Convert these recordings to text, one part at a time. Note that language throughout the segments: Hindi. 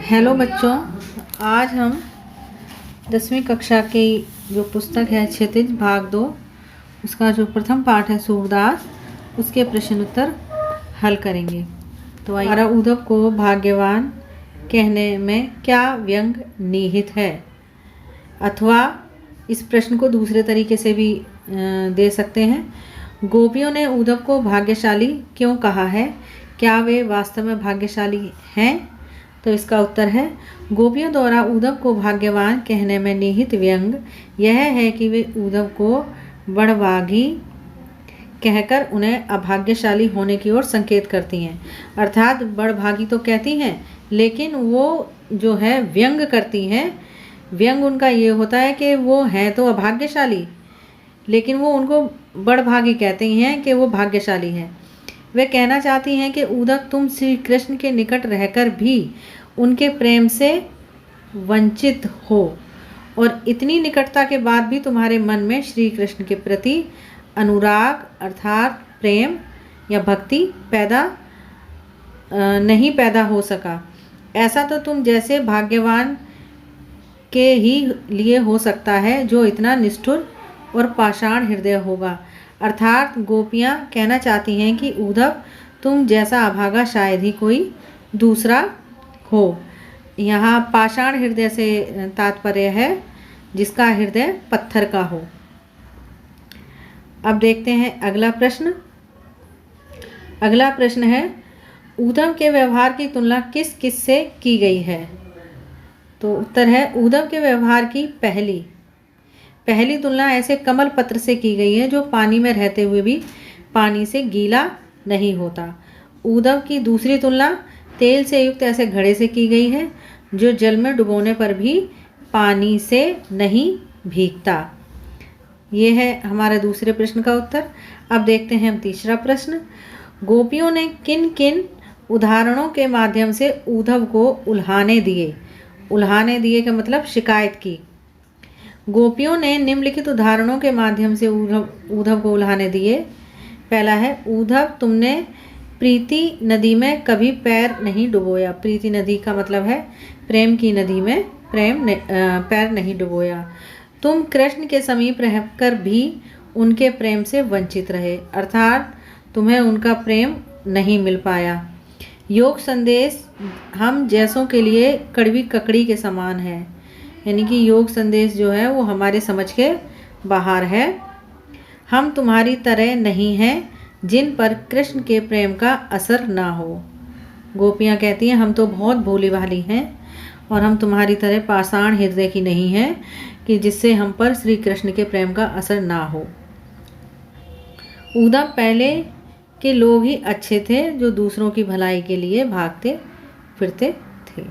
हेलो बच्चों, आज हम 10वीं कक्षा की जो पुस्तक है क्षितिज भाग 2 उसका जो प्रथम पाठ है सूरदास, उसके प्रश्न उत्तर हल करेंगे। तो हमारा उद्धव को भाग्यवान कहने में क्या व्यंग निहित है, अथवा इस प्रश्न को दूसरे तरीके से भी दे सकते हैं। गोपियों ने उद्धव को भाग्यशाली क्यों कहा है, क्या वे वास्तव में भाग्यशाली हैं? तो इसका उत्तर है, गोपियों द्वारा उद्धव को भाग्यवान कहने में निहित व्यंग यह है कि वे उद्धव को बड़भागी कहकर उन्हें अभाग्यशाली होने की ओर संकेत करती हैं। अर्थात बड़भागी तो कहती हैं, लेकिन वो जो है व्यंग करती हैं। व्यंग उनका ये होता है कि वो हैं तो अभाग्यशाली, लेकिन वो उनको बड़भागी कहते हैं कि वो भाग्यशाली हैं। वे कहना चाहती हैं कि उद्धव, तुम श्री कृष्ण के निकट रहकर भी उनके प्रेम से वंचित हो और इतनी निकटता के बाद भी तुम्हारे मन में श्री कृष्ण के प्रति अनुराग अर्थात प्रेम या भक्ति नहीं पैदा हो सका। ऐसा तो तुम जैसे भाग्यवान के ही लिए हो सकता है जो इतना निष्ठुर और पाषाण हृदय होगा। अर्थात गोपियाँ कहना चाहती हैं कि उद्धव, तुम जैसा अभागा शायद ही कोई दूसरा हो। यहाँ पाषाण हृदय से तात्पर्य है जिसका हृदय पत्थर का हो। अब देखते हैं अगला प्रश्न। अगला प्रश्न है, उद्धव के व्यवहार की तुलना किस किस से की गई है? तो उत्तर है, उद्धव के व्यवहार की पहली तुलना ऐसे कमल पत्र से की गई है जो पानी में रहते हुए भी पानी से गीला नहीं होता। उद्धव की दूसरी तुलना तेल से युक्त ऐसे घड़े से की गई है जो जल में डुबोने पर भी पानी से नहीं भीगता। ये है हमारे दूसरे प्रश्न का उत्तर। अब देखते हैं हम तीसरा प्रश्न। गोपियों ने किन किन उदाहरणों के माध्यम से उद्धव को उल्हाने दिए का मतलब शिकायत की। गोपियों ने निम्नलिखित उदाहरणों के माध्यम से उद्धव को उल्हाने दिए। पहला है, उद्धव, तुमने प्रीति नदी में कभी पैर नहीं डुबोया। प्रीति नदी का मतलब है प्रेम की नदी में पैर नहीं डुबोया। तुम कृष्ण के समीप रहकर भी उनके प्रेम से वंचित रहे, अर्थात तुम्हें उनका प्रेम नहीं मिल पाया। योग संदेश हम जैसों के लिए कड़वी ककड़ी के समान है, यानी कि योग संदेश जो है वो हमारे समझ के बाहर है। हम तुम्हारी तरह नहीं हैं जिन पर कृष्ण के प्रेम का असर ना हो। गोपियाँ कहती हैं, हम तो बहुत भोली भाली हैं और हम तुम्हारी तरह पाषाण हृदय की नहीं हैं कि जिससे हम पर श्री कृष्ण के प्रेम का असर ना हो। उद्धव पहले के लोग ही अच्छे थे जो दूसरों की भलाई के लिए भागते फिरते थे।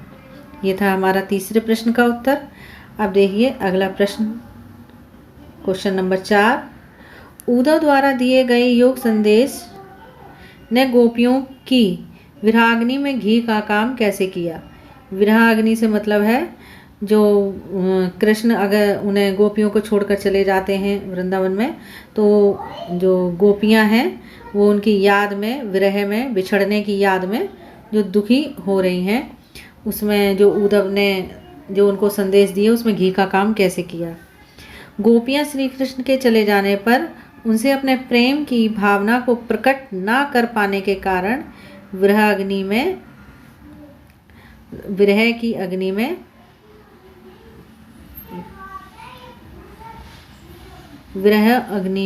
ये था हमारा तीसरे प्रश्न का उत्तर। अब देखिए अगला प्रश्न, क्वेश्चन नंबर 4। उद्धव द्वारा दिए गए योग संदेश ने गोपियों की विरहाग्नि में घी का काम कैसे किया? विरहाग्नि से मतलब है जो कृष्ण अगर उन्हें गोपियों को छोड़कर चले जाते हैं वृंदावन में, तो जो गोपियां हैं वो उनकी याद में, विरह में, बिछड़ने की याद में जो दुखी हो रही हैं, उसमें जो उद्धव ने जो उनको संदेश दिए उसमें घी का काम कैसे किया। गोपियाँ श्री कृष्ण के चले जाने पर उनसे अपने प्रेम की भावना को प्रकट ना कर पाने के कारण विरह की अग्नि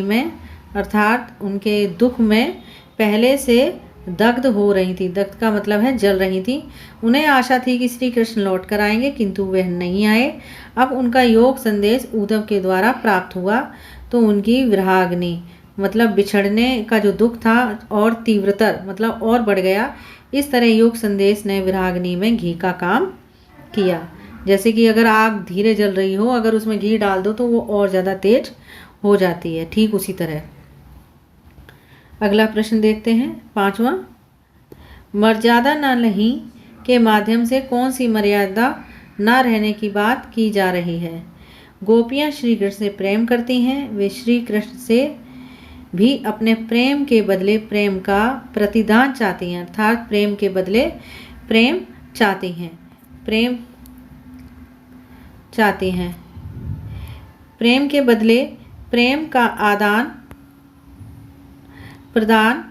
में अर्थात उनके दुख में पहले से दग्ध हो रही थी। दग्ध का मतलब है जल रही थी। उन्हें आशा थी कि श्री कृष्ण लौट कर आएंगे, किंतु वह नहीं आए। अब उनका योग संदेश उद्धव के द्वारा प्राप्त हुआ तो उनकी विरहाग्नि मतलब बिछड़ने का जो दुख था और तीव्रतर मतलब और बढ़ गया। इस तरह योग संदेश ने विरहाग्नि में घी का काम किया। जैसे कि अगर आग धीरे जल रही हो, अगर उसमें घी डाल दो तो वो और ज़्यादा तेज हो जाती है, ठीक उसी तरह। अगला प्रश्न देखते हैं, 5वां। मर्यादा न नहीं के माध्यम से कौन सी मर्यादा न रहने की बात की जा रही है? गोपियाँ श्री कृष्ण से प्रेम करती हैं, वे श्री कृष्ण से भी अपने प्रेम के बदले प्रेम का प्रतिदान चाहती हैं, अर्थात प्रेम के बदले प्रेम चाहती हैं। प्रेम चाहती हैं। प्रेम के बदले प्रेम का आदान प्रदान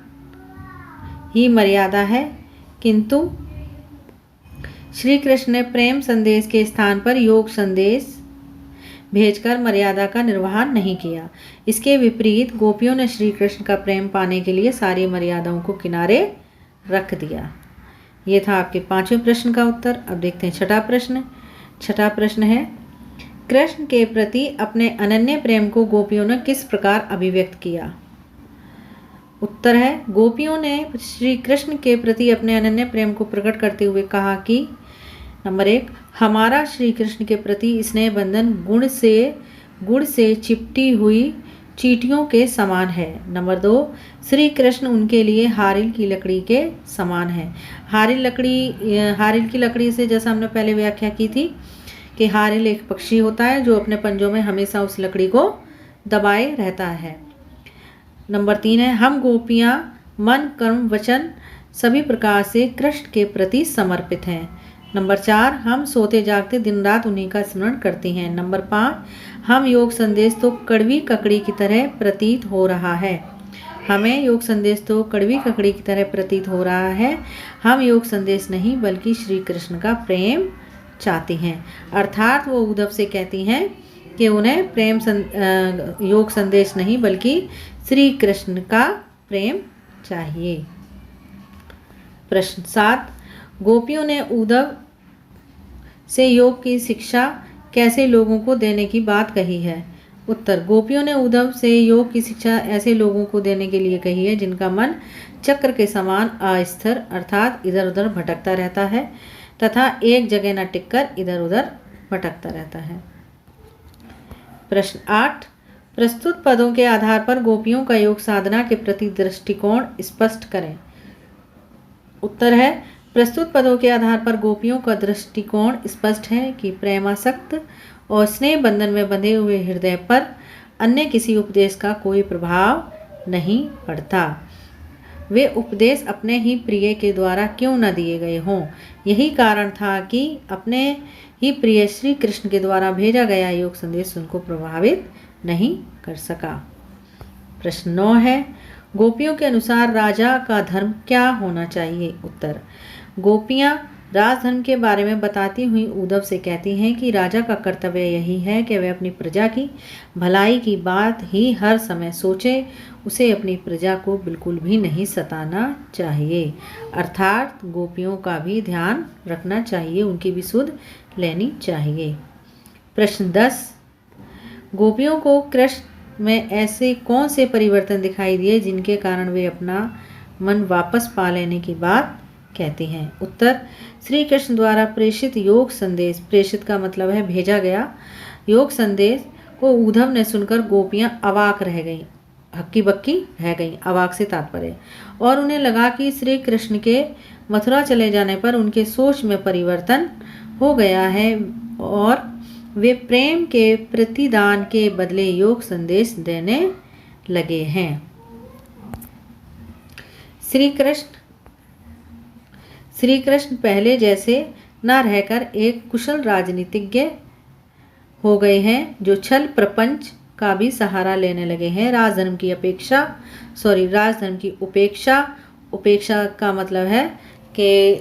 ही मर्यादा है, किंतु श्री कृष्ण ने प्रेम संदेश के स्थान पर योग संदेश भेजकर मर्यादा का निर्वहन नहीं किया। इसके विपरीत गोपियों ने श्री कृष्ण का प्रेम पाने के लिए सारी मर्यादाओं को किनारे रख दिया। ये था आपके 5वें प्रश्न का उत्तर। अब देखते हैं छठा प्रश्न। छठा प्रश्न है, कृष्ण के प्रति अपने अनन्य प्रेम को गोपियों ने किस प्रकार अभिव्यक्त किया? उत्तर है, गोपियों ने श्री कृष्ण के प्रति अपने अनन्य प्रेम को प्रकट करते हुए कहा कि नंबर 1, हमारा श्री कृष्ण के प्रति स्नेह बंधन गुड़ से चिपटी हुई चींटियों के समान है। नंबर 2, श्री कृष्ण उनके लिए हारिल की लकड़ी के समान है। हारिल की लकड़ी से, जैसा हमने पहले व्याख्या की थी कि हारिल एक पक्षी होता है जो अपने पंजों में हमेशा उस लकड़ी को दबाए रहता है। नंबर 3 है, हम गोपियाँ मन कर्म वचन सभी प्रकार से कृष्ण के प्रति समर्पित हैं। नंबर 4, हम सोते जागते दिन रात उन्हीं का स्मरण करती हैं। नंबर 5, हम योग संदेश तो कड़वी ककड़ी की तरह प्रतीत हो रहा है। हमें योग संदेश तो कड़वी ककड़ी की तरह प्रतीत हो रहा है। हम योग संदेश नहीं बल्कि श्री कृष्ण का प्रेम चाहती हैं। अर्थात वो उद्धव से कहती हैं कि उन्हें योग संदेश नहीं बल्कि श्री कृष्ण का प्रेम चाहिए। प्रश्न 7, गोपियों ने उद्धव से योग की शिक्षा कैसे लोगों को देने की बात कही है? उत्तर, गोपियों ने उद्धव से योग की शिक्षा ऐसे लोगों को देने के लिए कही है जिनका मन चक्र के समान अस्थिर अर्थात इधर उधर भटकता रहता है तथा एक जगह न टिककर इधर उधर भटकता रहता है। प्रश्न 8, प्रस्तुत पदों के आधार पर गोपियों का योग साधना के प्रति दृष्टिकोण स्पष्ट करें। उत्तर है, प्रस्तुत पदों के आधार पर गोपियों का दृष्टिकोण स्पष्ट है कि प्रेमासक्त और स्नेह बंधन में बंधे हुए हृदय पर अन्य किसी उपदेश का कोई प्रभाव नहीं पड़ता। वे उपदेश अपने ही प्रिय के द्वारा क्यों न दिए गए हों, यही कारण था कि अपने ही प्रिय श्री कृष्ण के द्वारा भेजा गया योग संदेश उनको प्रभावित नहीं कर सका। प्रश्न 9 है, गोपियों के अनुसार राजा का धर्म क्या होना चाहिए? उत्तर, गोपियाँ राजधर्म के बारे में बताती हुई उद्धव से कहती हैं कि राजा का कर्तव्य यही है कि वह अपनी प्रजा की भलाई की बात ही हर समय सोचे, उसे अपनी प्रजा को बिल्कुल भी नहीं सताना चाहिए। अर्थात गोपियों का भी ध्यान रखना चाहिए, उनकी भी सुध लेनी चाहिए। प्रश्न 10, गोपियों को कृष्ण में ऐसे कौन से परिवर्तन दिखाई दिए जिनके कारण वे अपना मन वापस पा लेने की बात कहती हैं? उत्तर, श्री कृष्ण द्वारा प्रेषित योग संदेश, प्रेषित का मतलब है भेजा गया योग संदेश को उद्धव ने सुनकर गोपियां अवाक रह गईं, हक्की बक्की रह गईं। अवाक से तात्पर्य, और उन्हें लगा कि श्री कृष्ण के मथुरा चले जाने पर उनके सोच में परिवर्तन हो गया है और वे प्रेम के प्रतिदान के बदले योग संदेश देने लगे हैं। श्री कृष्ण पहले जैसे न रहकर एक कुशल राजनीतिज्ञ हो गए हैं जो छल प्रपंच का भी सहारा लेने लगे हैं। राजधर्म की उपेक्षा का मतलब है कि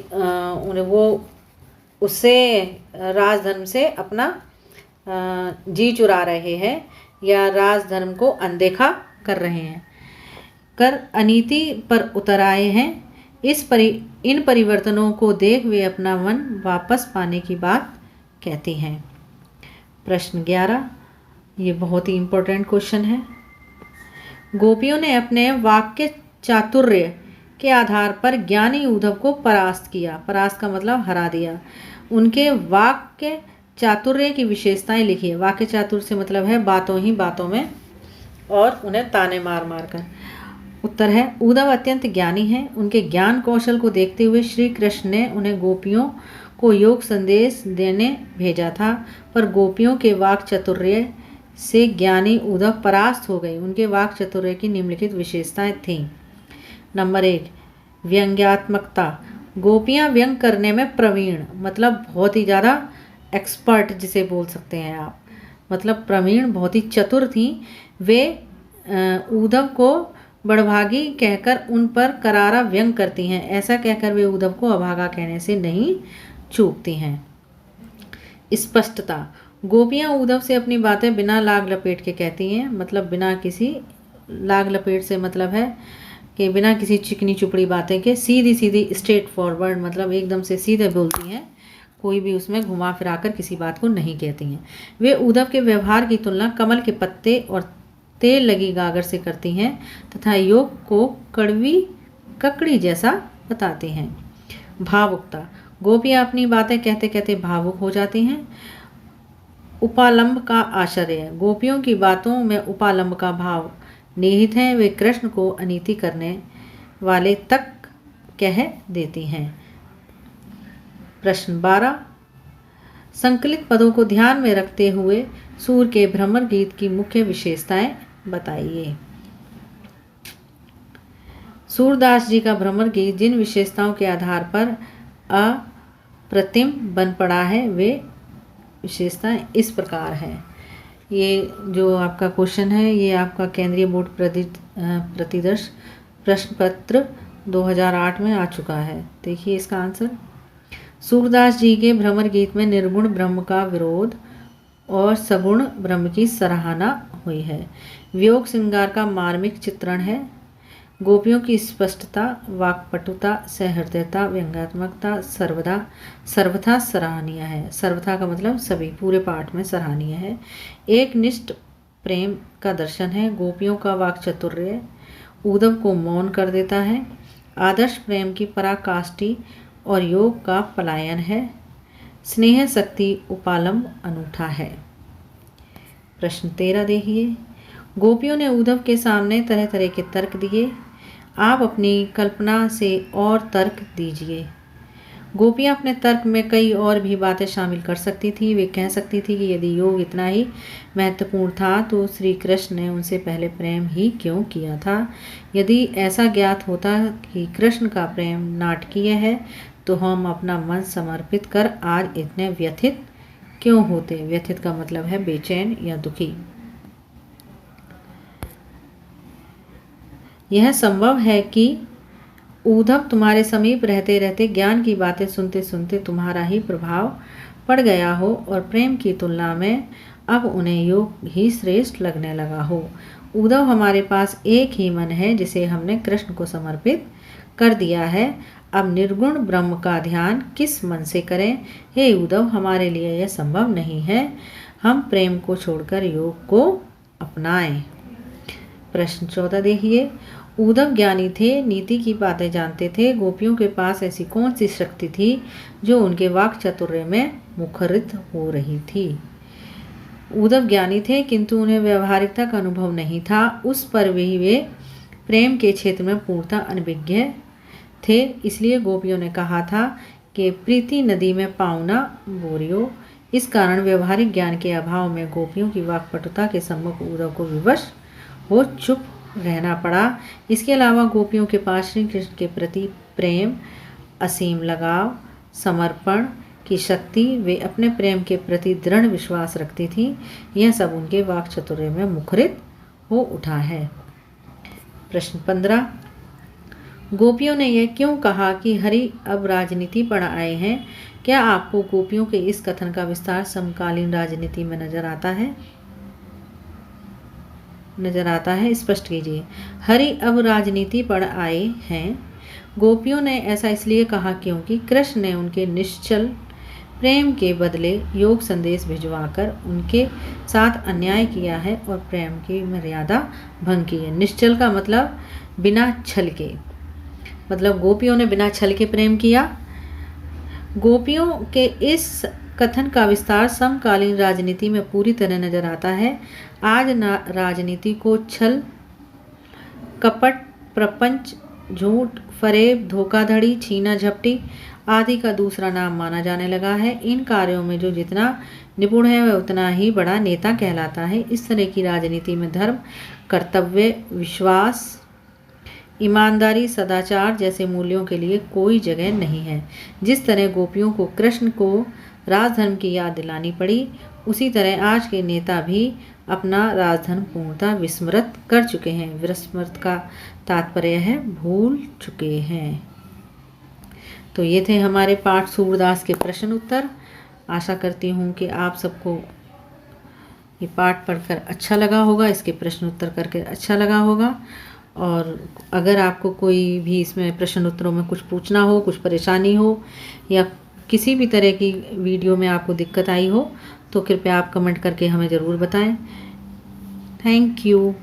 वो उससे राजधर्म से अपना जी चुरा रहे हैं या राजधर्म को अनदेखा कर रहे हैं, कर अनीति पर उतर आए हैं। इन परिवर्तनों को देख वे अपना मन वापस पाने की बात कहती हैं। प्रश्न 11, ये बहुत ही इम्पोर्टेंट क्वेश्चन है। गोपियों ने अपने वाक्य चातुर्य के आधार पर ज्ञानी उद्धव को परास्त किया। परास्त का मतलब हरा दिया। उनके वाक्य चातुर्य की विशेषताएं लिखी है। वाक्य चातुर्य से मतलब है बातों ही बातों में और उन्हें ताने मार मार कर। उत्तर है, उद्धव अत्यंत ज्ञानी हैं। उनके ज्ञान कौशल को देखते हुए श्री कृष्ण ने उन्हें गोपियों को योग संदेश देने भेजा था, पर गोपियों के वाक चातुर्य से ज्ञानी उद्धव परास्त हो गए। उनके वाक चातुर्य की निम्नलिखित विशेषताएं थीं। नंबर 1, व्यंग्यात्मकता। गोपियाँ व्यंग करने में प्रवीण, मतलब बहुत ही ज़्यादा एक्सपर्ट जिसे बोल सकते हैं आप, मतलब प्रवीण, बहुत ही चतुर थीं। वे उद्धव को बड़भागी कहकर उन पर करारा व्यंग करती हैं। ऐसा कहकर वे उद्धव को अभागा कहने से नहीं चूकती हैं। स्पष्टता, गोपियाँ उद्धव से अपनी बातें बिना लाग लपेट के कहती हैं, मतलब बिना किसी लाग लपेट से मतलब है कि बिना किसी चिकनी चुपड़ी बातें के सीधी सीधी स्ट्रेट फॉरवर्ड, मतलब एकदम से सीधे बोलती हैं, कोई भी उसमें घुमा फिरा कर किसी बात को नहीं कहती हैं। वे उद्धव के व्यवहार की तुलना कमल के पत्ते और तेल लगी गागर से करती हैं तथा योग को कड़वी ककड़ी जैसा बताती हैं। भावुकता, गोपियाँ अपनी बातें कहते कहते भावुक हो जाती हैं। उपालंब का आश्चर्य, गोपियों की बातों में उपालंब का भाव निहित है। वे कृष्ण को अनीति करने वाले तक कह देती हैं। प्रश्न 12, संकलित पदों को ध्यान में रखते हुए सूर के भ्रमर गीत की मुख्य विशेषताएं बताइए। सूरदास जी का भ्रमर गीत जिन विशेषताओं के आधार पर अप्रतिम बन पड़ा है, वे विशेषताएं इस प्रकार हैं। ये जो आपका क्वेश्चन है ये आपका केंद्रीय बोर्ड प्रतिदर्श प्रश्न पत्र 2008 में आ चुका है। देखिए इसका आंसर, सूरदास जी के भ्रमर गीत में निर्गुण ब्रह्म का विरोध और सगुण ब्रह्म की सराहना हुई है। वियोग श्रृंगार का मार्मिक चित्रण है। गोपियों की स्पष्टता, वाक्पटुता, सहृदयता, व्यंग्यात्मकता सर्वथा सराहनीय है। सर्वथा का मतलब सभी, पूरे पाठ में सराहनीय है। एक निष्ठ प्रेम का दर्शन है। गोपियों का वाक्चातुर्य उद्धव को मौन कर देता है। आदर्श प्रेम की पराकाष्ठी और योग का पलायन है। स्नेह शक्ति उपालंब अनूठा है। प्रश्न 13 देखिए, गोपियों ने उद्धव के सामने तरह तरह के तर्क दिए। आप अपनी कल्पना से और तर्क दीजिए। गोपियाँ अपने तर्क में कई और भी बातें शामिल कर सकती थी। वे कह सकती थी कि यदि योग इतना ही महत्वपूर्ण था तो श्री कृष्ण ने उनसे पहले प्रेम ही क्यों किया था। यदि ऐसा ज्ञात होता कि कृष्ण का प्रेम नाटकीय है तो हम अपना मन समर्पित कर आज इतने व्यथित क्यों होते। व्यथित का मतलब है बेचैन या दुखी। यह संभव है कि उद्धव तुम्हारे समीप रहते रहते ज्ञान की बातें सुनते सुनते तुम्हारा ही प्रभाव पड़ गया हो और प्रेम की तुलना में अब उन्हें योग ही श्रेष्ठ लगने लगा हो। उद्धव, हमारे पास एक ही मन है जिसे हमने कृष्ण को समर्पित कर दिया है। अब निर्गुण ब्रह्म का ध्यान किस मन से करें। हे उद्धव, हमारे लिए यह संभव नहीं है। हम प्रेम को छोड़कर योग को अपनाएं। प्रश्न 14 देखिए, उद्धव ज्ञानी थे, नीति की बातें जानते थे। गोपियों के पास ऐसी कौन सी शक्ति थी जो उनके वाक चातुर्य में मुखरित हो रही थी। उद्धव ज्ञानी थे किंतु उन्हें व्यवहारिकता का अनुभव नहीं था। उस पर भी वे प्रेम के क्षेत्र में पूर्णतः अनभिज्ञ थे। इसलिए गोपियों ने कहा था कि प्रीति नदी में पाँवना बोरियो। इस कारण व्यवहारिक ज्ञान के अभाव में गोपियों की वाक्पटुता के सम्मुख उद्धव को विवश हो चुप रहना पड़ा। इसके अलावा गोपियों के पास श्री कृष्ण के प्रति प्रेम, असीम लगाव, समर्पण की शक्ति, वे अपने प्रेम के प्रति दृढ़ विश्वास रखती थी। यह सब उनके वाक चातुर्य में मुखरित हो उठा है। प्रश्न 15, गोपियों ने यह क्यों कहा कि हरि अब राजनीति पर आए हैं। क्या आपको गोपियों के इस कथन का विस्तार समकालीन राजनीति में नजर आता है? स्पष्ट कीजिए। हरि अब राजनीति पर आए हैं। गोपियों ने ऐसा इसलिए कहा क्योंकि कृष्ण ने उनके निश्चल प्रेम के बदले योग संदेश भिजवाकर उनके साथ अन्याय किया है और प्रेम की मर्यादा भंग की है। निश्चल का मतलब बिना छल के, मतलब गोपियों ने बिना छल के प्रेम किया। गोपियों के इस कथन का विस्तार समकालीन राजनीति में पूरी तरह नजर आता है। आज राजनीति को छल, कपट, प्रपंच, झूठ, फरेब, धोखाधड़ी, छीना झपटी आदि का दूसरा नाम माना जाने लगा है। इन कार्यों में जो जितना निपुण है वह उतना ही बड़ा नेता कहलाता है। इस तरह की राजनीति में धर्म, कर्तव्य, विश्वास ईमानदारी, सदाचार जैसे मूल्यों के लिए कोई जगह नहीं है। जिस तरह गोपियों को कृष्ण को राजधर्म की याद दिलानी पड़ी, उसी तरह आज के नेता भी अपना राजधर्म पूर्णतः विस्मृत कर चुके हैं। विस्मृत का तात्पर्य है भूल चुके हैं। तो ये थे हमारे पाठ सूरदास के प्रश्न उत्तर। आशा करती हूँ कि आप सबको ये पाठ पढ़कर अच्छा लगा होगा, इसके प्रश्न उत्तर करके अच्छा लगा होगा। और अगर आपको कोई भी इसमें प्रश्न उत्तरों में कुछ पूछना हो, कुछ परेशानी हो, या किसी भी तरह की वीडियो में आपको दिक्कत आई हो, तो कृपया आप कमेंट करके हमें ज़रूर बताएं। Thank you.